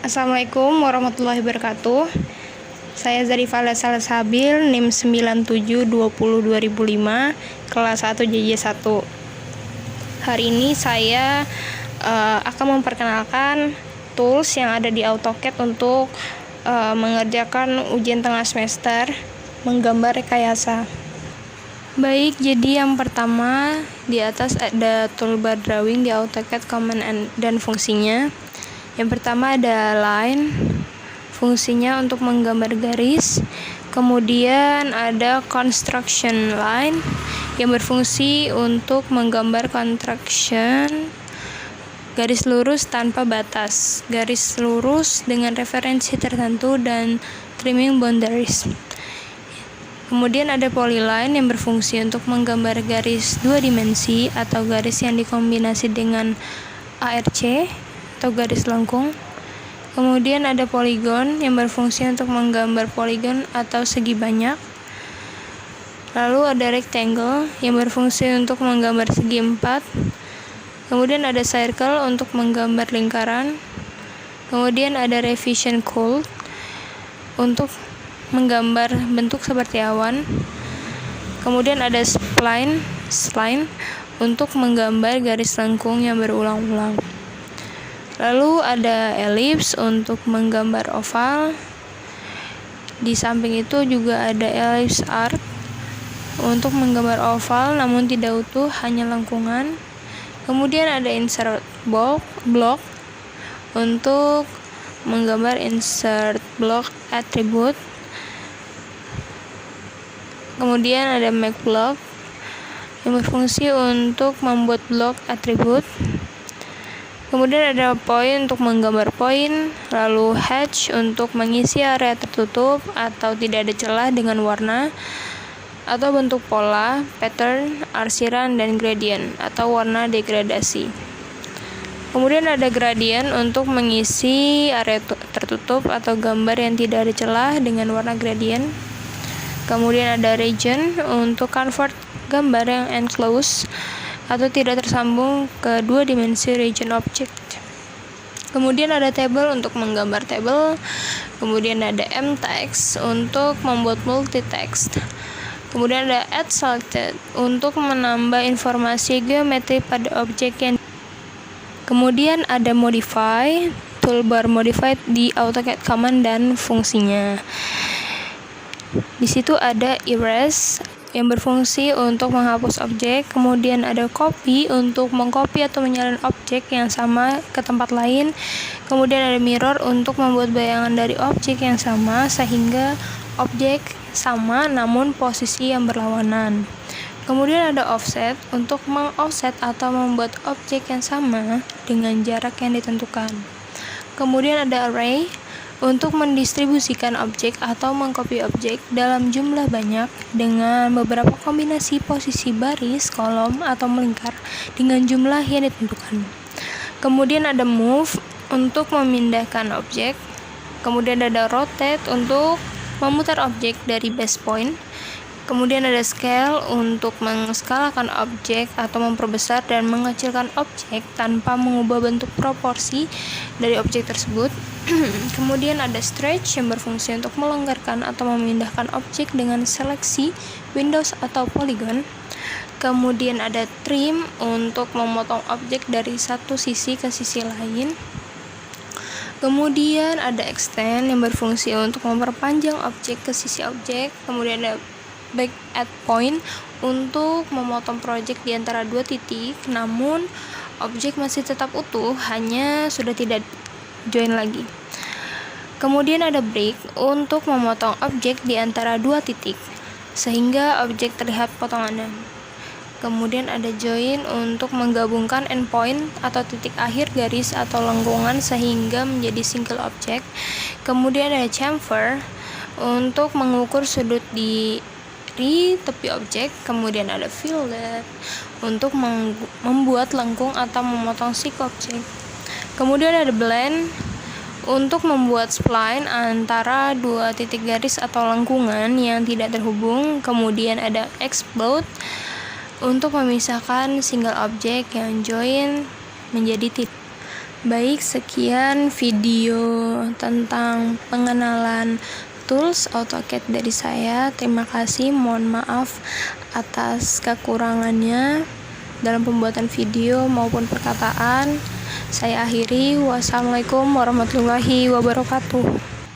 Assalamualaikum warahmatullahi wabarakatuh. Saya Zarifah Salsabil, NIM 97202005, kelas 1 JJ1. Hari ini saya akan memperkenalkan tools yang ada di AutoCAD untuk mengerjakan ujian tengah semester menggambar rekayasa. Baik, jadi yang pertama di atas ada toolbar drawing di AutoCAD, command dan fungsinya. Yang pertama ada line, fungsinya untuk menggambar garis. Kemudian ada construction line yang berfungsi untuk menggambar construction garis lurus tanpa batas, garis lurus dengan referensi tertentu, dan trimming boundaries. Kemudian ada polyline yang berfungsi untuk menggambar garis dua dimensi atau garis yang dikombinasi dengan ARC atau garis lengkung. Kemudian ada polygon yang berfungsi untuk menggambar poligon atau segi banyak. Lalu ada rectangle yang berfungsi untuk menggambar segi empat. Kemudian ada circle untuk menggambar lingkaran. Kemudian ada revision curve untuk menggambar bentuk seperti awan. Kemudian ada spline untuk menggambar garis lengkung yang berulang-ulang. Lalu ada ellipse untuk menggambar oval. Di samping itu juga ada ellipse arc untuk menggambar oval namun tidak utuh, hanya lengkungan. Kemudian ada insert block untuk menggambar insert block attribute. Kemudian ada make block yang berfungsi untuk membuat blok atribut. Kemudian ada point untuk menggambar poin, lalu hatch untuk mengisi area tertutup atau tidak ada celah dengan warna atau bentuk pola, pattern, arsiran, dan gradient atau warna degradasi. Kemudian ada gradient untuk mengisi area tertutup atau gambar yang tidak ada celah dengan warna gradient. Kemudian ada region untuk convert gambar yang enclosed atau tidak tersambung ke dua dimensi region object. Kemudian ada table untuk menggambar table. Kemudian ada mtext untuk membuat multi-text. Kemudian ada add selected untuk menambah informasi geometri pada objek yang. Kemudian ada modify, toolbar modify di AutoCAD command dan fungsinya. Di situ ada erase yang berfungsi untuk menghapus objek. Kemudian ada copy untuk mengcopy atau menyalin objek yang sama ke tempat lain. Kemudian ada mirror untuk membuat bayangan dari objek yang sama sehingga objek sama namun posisi yang berlawanan. Kemudian ada offset untuk meng-offset atau membuat objek yang sama dengan jarak yang ditentukan. Kemudian ada array untuk mendistribusikan objek atau mengcopy objek dalam jumlah banyak dengan beberapa kombinasi posisi baris, kolom, atau melingkar dengan jumlah yang ditentukan. Kemudian ada move untuk memindahkan objek. Kemudian ada rotate untuk memutar objek dari base point. Kemudian ada scale untuk mengskalakan objek atau memperbesar dan mengecilkan objek tanpa mengubah bentuk proporsi dari objek tersebut. Kemudian ada stretch yang berfungsi untuk melonggarkan atau memindahkan objek dengan seleksi windows atau polygon. Kemudian ada trim untuk memotong objek dari satu sisi ke sisi lain. Kemudian ada extend yang berfungsi untuk memperpanjang objek ke sisi objek. Kemudian ada back at point untuk memotong project di antara dua titik, namun objek masih tetap utuh, hanya sudah tidak join lagi. Kemudian ada break untuk memotong objek di antara dua titik, sehingga objek terlihat potongannya. Kemudian ada join untuk menggabungkan endpoint atau titik akhir garis atau lengkungan sehingga menjadi single object. Kemudian ada chamfer untuk mengukur sudut di tepi objek. Kemudian ada fillet untuk membuat lengkung atau memotong sik objek. Kemudian ada blend untuk membuat spline antara dua titik garis atau lengkungan yang tidak terhubung. Kemudian ada explode untuk memisahkan single objek yang join menjadi titik. Baik, sekian video tentang pengenalan tools AutoCAD dari saya. Terima kasih, mohon maaf atas kekurangannya dalam pembuatan video maupun perkataan. Saya akhiri, wassalamualaikum warahmatullahi wabarakatuh.